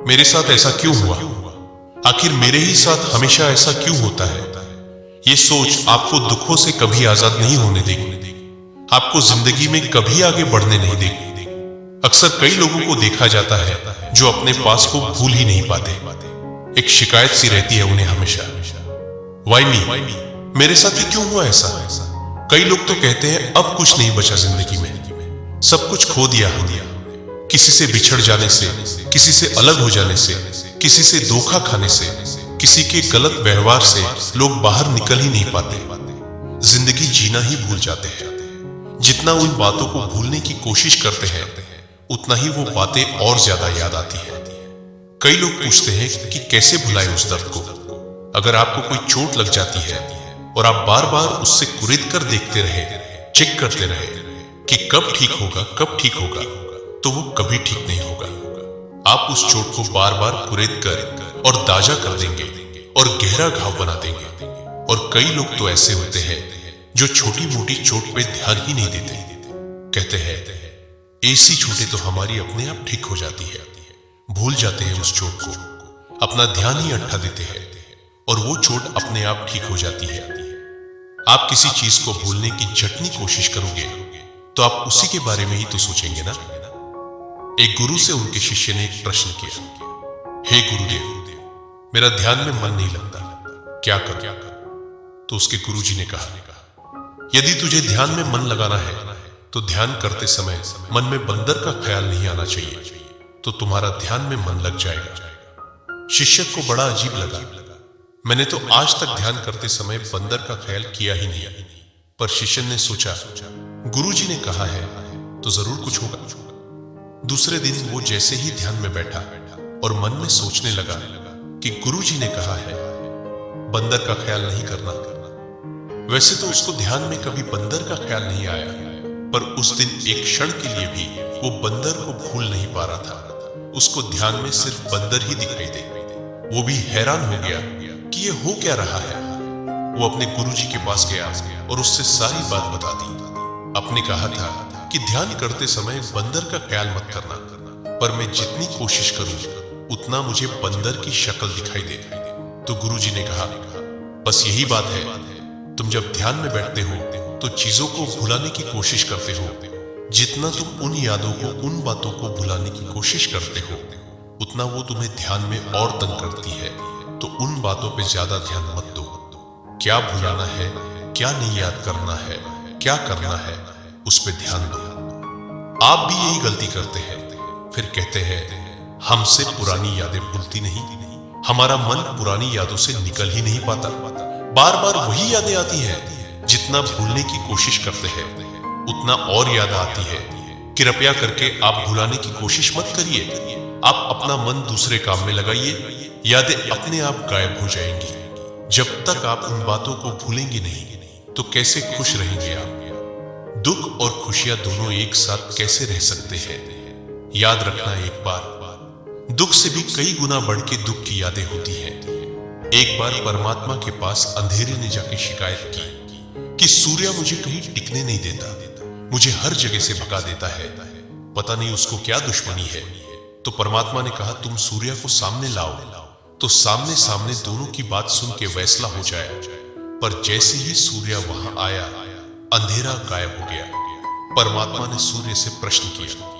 मेरे साथ ऐसा क्यों हुआ? आखिर मेरे ही साथ हमेशा ऐसा क्यों होता है? ये सोच आपको दुखों से कभी आजाद नहीं होने देगी, आपको जिंदगी में कभी आगे बढ़ने नहीं देगी। अक्सर कई लोगों को देखा जाता है जो अपने पास को भूल ही नहीं पाते। एक शिकायत सी रहती है उन्हें हमेशा, वाई मी, मेरे साथ ही क्यों हुआ ऐसा? कई लोग तो कहते हैं अब कुछ नहीं बचा जिंदगी में, सब कुछ खो दिया हमने। किसी से बिछड़ जाने से, किसी से अलग हो जाने से, किसी से धोखा खाने से, किसी के गलत व्यवहार से लोग बाहर निकल ही नहीं पाते, जिंदगी जीना ही भूल जाते हैं। जितना उन बातों को भूलने की कोशिश करते हैं उतना ही वो बातें और ज्यादा याद आती हैं। कई लोग पूछते हैं कि कैसे भुलाएं उस दर्द को। अगर आपको कोई चोट लग जाती है और आप बार बार उससे कुरेद कर देखते रहे, चेक करते रहे कि कब ठीक होगा, कब ठीक होगा, तो वो कभी ठीक नहीं होगा। आप उस चोट को बार बार कुरेद कर और दाजा कर देंगे और गहरा घाव बना देंगे। और कई लोग तो ऐसे होते हैं जो छोटी मोटी चोट पे ध्यान ही नहीं देते, कहते हैं ऐसी चोटें तो हमारी अपने आप ठीक हो जाती है, भूल जाते हैं उस चोट को, अपना ध्यान ही हटा देते हैं और वो चोट अपने आप ठीक हो जाती है। आप किसी चीज को भूलने की जितनी कोशिश करोगे तो आप उसी के बारे में ही तो सोचेंगे ना। एक गुरु से उनके शिष्य ने एक प्रश्न किया, हे गुरुदेव, मेरा ध्यान में मन नहीं लगता, क्या करूं? तो उसके गुरुजी ने कहा, यदि तुझे ध्यान में मन लगाना है तो ध्यान करते समय मन में बंदर का ख्याल नहीं आना चाहिए, तो तुम्हारा ध्यान में मन लग जाएगा। शिष्य को बड़ा अजीब लगा, मैंने तो आज तक ध्यान करते समय बंदर का ख्याल किया ही नहीं। पर शिष्य ने सोचा गुरुजी ने कहा है तो जरूर कुछ होगा। दूसरे दिन वो जैसे ही ध्यान में बैठा और मन में सोचने लगा कि गुरुजी ने कहा है बंदर का ख्याल नहीं करना। वैसे तो उसको ध्यान में कभी बंदर का ख्याल नहीं आया, पर उस दिन एक क्षण के लिए भी वो बंदर को भूल नहीं पा रहा था। उसको ध्यान में सिर्फ बंदर ही दिखाई दे। वो भी हैरान हो गया कि ये हो क्या रहा है। वो अपने गुरुजी के पास गया और उससे सारी बात बता दी। आपने कहा था कि ध्यान करते समय बंदर का ख्याल मत करना, पर मैं जितनी कोशिश करूं उतना मुझे बंदर की शक्ल दिखाई दे। तो गुरुजी ने कहा, बस यही बात है, तुम जब ध्यान में बैठते हो तो चीजों को भुलाने की कोशिश करते हो। जितना तुम उन यादों को, उन बातों को भुलाने की कोशिश करते हो उतना वो तुम्हें ध्यान में और तंग करती है। तो उन बातों पे ज्यादा ध्यान मत दो। क्या भुलाना है, क्या नहीं याद करना है, क्या करना है, उस पे ध्यान दो। आप भी यही गलती करते हैं, फिर कहते हैं हमसे पुरानी यादें भूलती नहीं। हमारा मन पुरानी यादों से निकल ही नहीं पाता, बार बार वही यादें आती हैं। जितना भूलने की कोशिश करते हैं उतना और याद आती है। कृपया करके आप भुलाने की कोशिश मत करिए। आप अपना मन दूसरे काम में लगाइए, यादें अपने आप गायब हो जाएंगी। जब तक आप उन बातों को भूलेंगे नहीं तो कैसे खुश रहेंगे आप? दुख और खुशियां दोनों एक साथ कैसे रह सकते हैं? याद रखना, एक बार दुख से भी कई गुना बढ़ के दुख की यादें होती हैं। एक बार परमात्मा के पास अंधेरे ने जाके शिकायत की कि सूर्य मुझे कहीं टिकने नहीं देता, मुझे हर जगह से भगा देता है, पता नहीं उसको क्या दुश्मनी है। तो परमात्मा ने कहा तुम सूर्य को सामने लाओ, तो सामने सामने दोनों की बात सुन के फैसला हो जाए। पर जैसे ही सूर्य वहां आया, अंधेरा गायब हो गया। परमात्मा ने सूर्य से प्रश्न किया,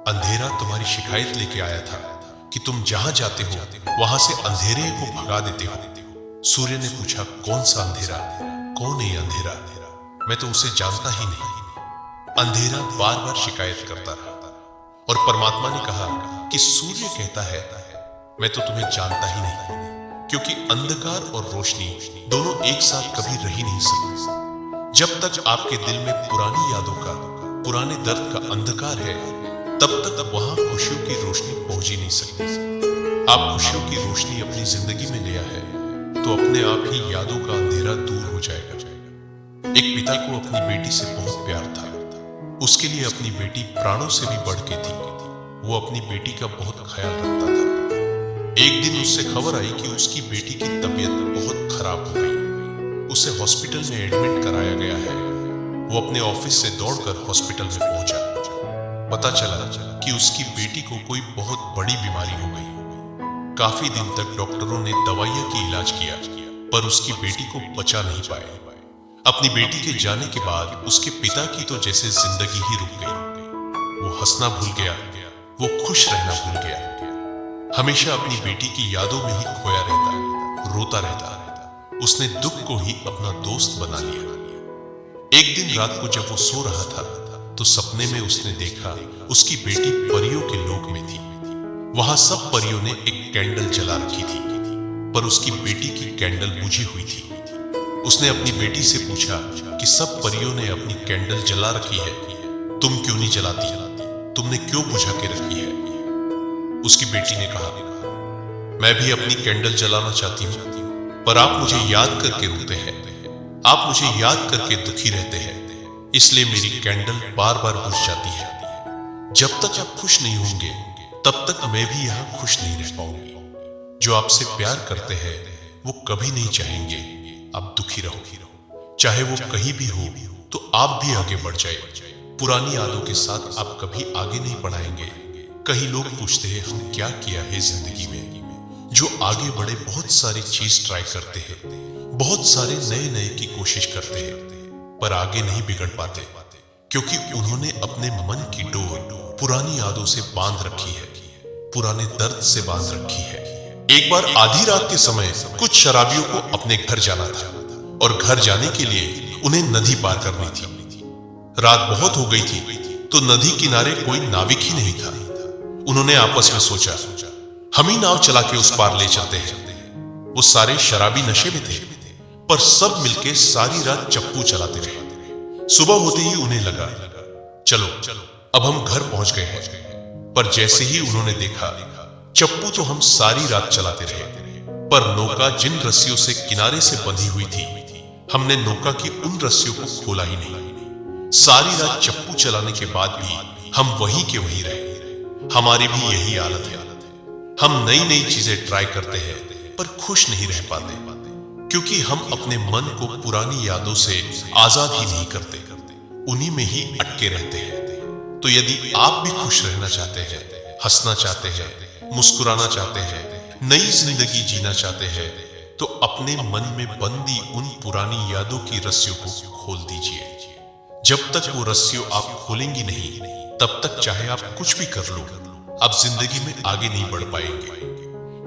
अंधेरा तुम्हारी शिकायत लेके आया था कि तुम जहां जाते हो वहां से अंधेरे को भगा देते हो। सूर्य ने पूछा, कौन सा अंधेरा, कौन है अंधेरा? मैं तो उसे जानता ही नहीं। अंधेरा बार बार शिकायत करता रहा और परमात्मा ने कहा कि सूर्य कहता है मैं तो तुम्हें जानता ही नहीं, क्योंकि अंधकार और रोशनी दोनों एक साथ कभी रह ही नहीं सकते। जब तक आपके दिल में पुरानी यादों का, पुराने दर्द का अंधकार है, तब तक वहां खुशियों की रोशनी पहुंच ही नहीं सकती। आप खुशियों की रोशनी अपनी जिंदगी में ले आए तो अपने आप ही यादों का अंधेरा दूर हो जाएगा। एक पिता को अपनी बेटी से बहुत प्यार था। उसके लिए अपनी बेटी प्राणों से भी बढ़ के थी। वो अपनी बेटी का बहुत ख्याल रखता था। एक दिन उससे खबर आई कि उसकी बेटी की तबीयत बहुत खराब हो गई। उसे हॉस्पिटल में एडमिट कराया गया है। वो अपने ऑफिस से दौड़कर हॉस्पिटल में पहुंचा। पता चला कि उसकी बेटी को कोई बहुत बड़ी बीमारी हो गई। काफी दिन तक डॉक्टरों ने दवाइयां की इलाज किया, पर उसकी बेटी को बचा नहीं पाए। अपनी बेटी के जाने के बाद उसके पिता की तो जैसे जिंदगी ही रुक गई। वो हंसना भूल गया, वो खुश रहना भूल गया। हमेशा अपनी बेटी की यादों में ही खोया रहता, रोता रहता। उसने दुख को ही अपना दोस्त बना लिया। एक दिन रात को जब वो सो रहा था, तो सपने में उसने देखा उसकी बेटी परियों के लोक में थी। वहां सब परियों ने एक कैंडल जला रखी थी, पर उसकी बेटी की कैंडल बुझी हुई थी। उसने अपनी बेटी से पूछा कि सब परियों ने अपनी कैंडल जला रखी है, तुम क्यों नहीं जलाती? तुमने क्यों बुझा के रखी है? उसकी बेटी ने कहा, मैं भी अपनी कैंडल जलाना चाहती हूं, पर आप मुझे याद करके रोते हैं, आप मुझे याद करके दुखी रहते हैं, इसलिए मेरी कैंडल बार बार बुझ जाती है। जब तक आप खुश नहीं होंगे, तब तक मैं भी यहां खुश नहीं रह पाऊंगी। जो आपसे प्यार करते हैं, वो कभी नहीं चाहेंगे आप दुखी रहो। चाहे वो कहीं भी हो, तो आप भी आगे बढ़ जाए। पुरानी यादों के साथ आप कभी आगे नहीं बढ़ाएंगे। कई लोग पूछते हैं, हम क्या किया है जिंदगी में? जो आगे बढ़े बहुत सारी चीज ट्राई करते हैं, बहुत सारे नए नए की कोशिश करते हैं, पर आगे नहीं बिगड़ पाते, क्योंकि उन्होंने अपने मन की डोर पुरानी यादों से बांध रखी है, पुराने दर्द से बांध रखी है। एक बार आधी रात के समय कुछ शराबियों को अपने घर जाना था, और घर जाने के लिए उन्हें नदी पार करनी थी। रात बहुत हो गई थी, तो नदी किनारे कोई नाविक ही नहीं था। उन्होंने आपस में सोचा, हम ही नाव चला के उस पार ले चलते हैं। वो सारे शराबी नशे में थे, पर सब मिलके सारी रात चप्पू चलाते रहे। सुबह होते ही उन्हें लगा, चलो अब हम घर पहुंच गए हैं। पर जैसे ही उन्होंने देखा, चप्पू तो हम सारी रात चलाते रहे, पर नौका जिन रस्सियों से किनारे से बंधी हुई थी, हमने नौका की उन रस्सियों को खोला ही नहीं। सारी रात चप्पू चलाने के बाद भी हम वहीं के वहीं रहे। हमारी भी यही हालत है। हम नई नई चीजें ट्राई करते हैं, पर खुश नहीं रह पाते, क्योंकि हम अपने मन को पुरानी यादों से आजाद ही नहीं करते, उन्हीं में ही अटके रहते हैं। तो यदि आप भी खुश रहना चाहते हैं, हंसना चाहते हैं, मुस्कुराना चाहते हैं, नई जिंदगी जीना चाहते हैं, तो अपने मन में बंदी उन पुरानी यादों की रस्सियों को खोल दीजिए। जब तक वो रस्सियों आप खोलेंगी नहीं, तब तक चाहे आप कुछ भी कर लो, आप जिंदगी में आगे नहीं बढ़ पाएंगे।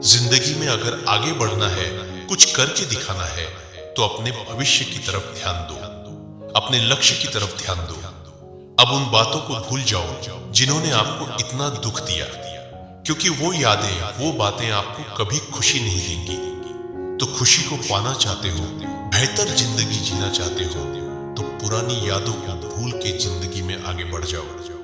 जिंदगी में अगर आगे बढ़ना है, कुछ करके दिखाना है, तो अपने भविष्य की तरफ ध्यान दो, अपने लक्ष्य की तरफ ध्यान दो। अब उन बातों को भूल जाओ जिन्होंने आपको इतना दुख दिया, क्योंकि वो यादें, वो बातें आपको कभी खुशी नहीं देंगी। तो खुशी को पाना चाहते हो, बेहतर जिंदगी जीना चाहते हो, तो पुरानी यादों को भूल के जिंदगी में आगे बढ़ जाओ।